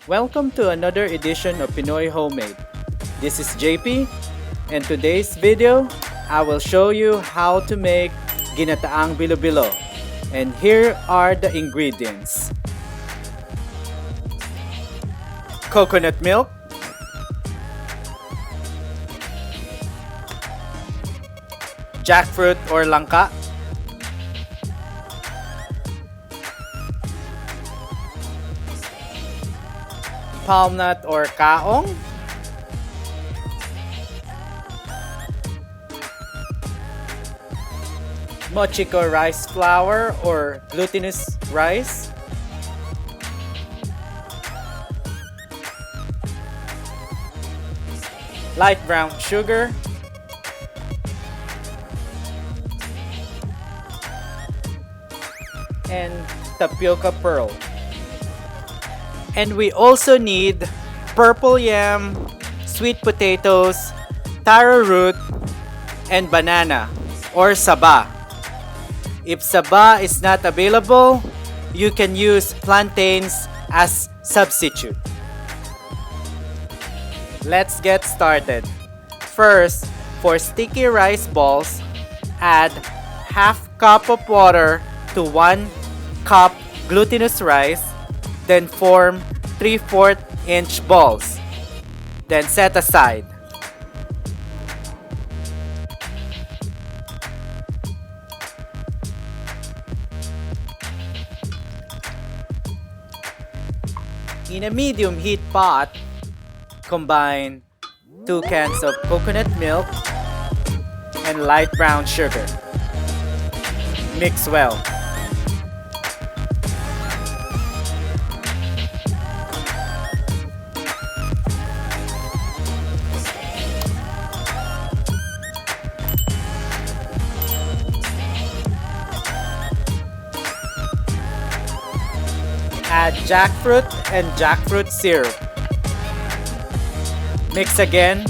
Welcome to another edition of Pinoy Homemade. This is JP, and today's video, I will show you how to make Ginataang BILO BILO. And here are the ingredients. Coconut milk, jackfruit or langka, palm nut or kaong, Mochiko rice flour or glutinous rice, light brown sugar, and tapioca pearl. And we also need purple yam, sweet potatoes, taro root, and banana or saba. If saba is not available, you can use plantains as substitute. Let's get started. First, for sticky rice balls, add half cup of water to 1 cup glutinous rice, then form 3/4 inch balls. Then set aside. In a medium heat pot, combine 2 cans of coconut milk and light brown sugar. Mix well. Add jackfruit and jackfruit syrup. Mix again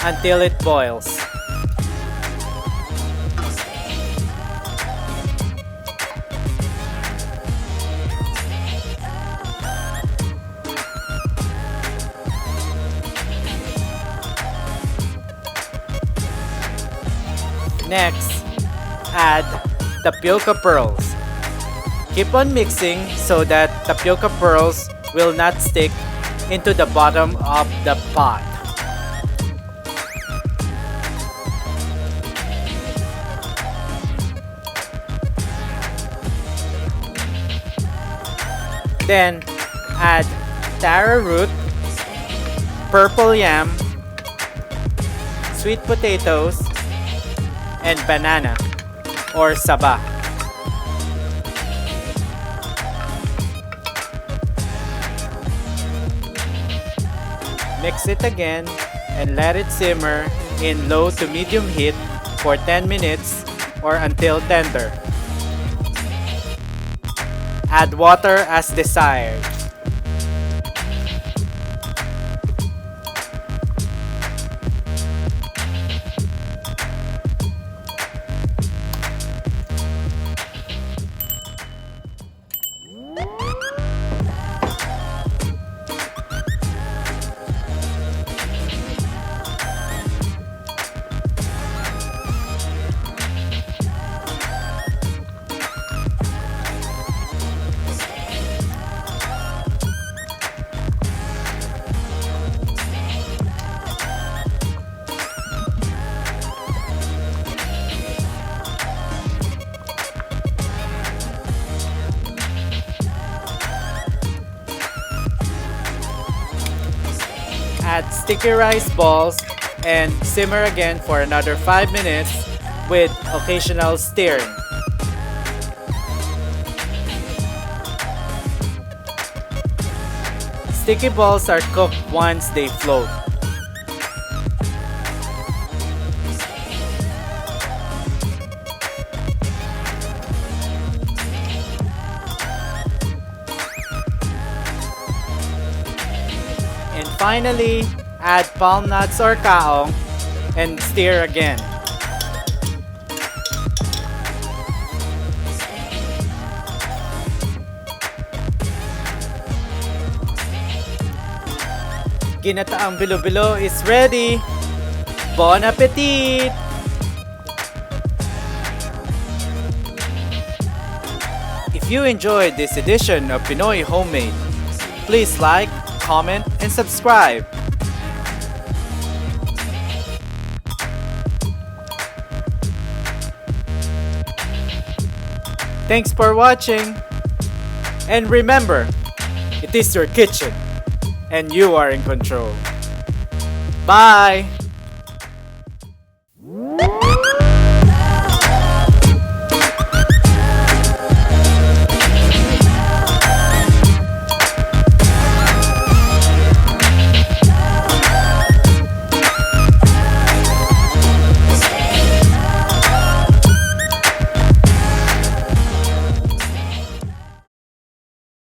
until it boils. Next, add tapioca pearls. Keep on mixing so that tapioca pearls will not stick into the bottom of the pot. Then add taro root, purple yam, sweet potatoes, and banana or saba. Mix it again and let it simmer in low to medium heat for 10 minutes or until tender. Add water as desired. Add sticky rice balls and simmer again for another 5 minutes with occasional stirring. Sticky balls are cooked once they float. And finally, add palm nuts or kaong and stir again. Ginataang Bilo Bilo is ready! Bon appetit! If you enjoyed this edition of Pinoy Homemade, please like, comment, and subscribe. Thanks for watching! And remember, it is your kitchen, and you are in control. Bye!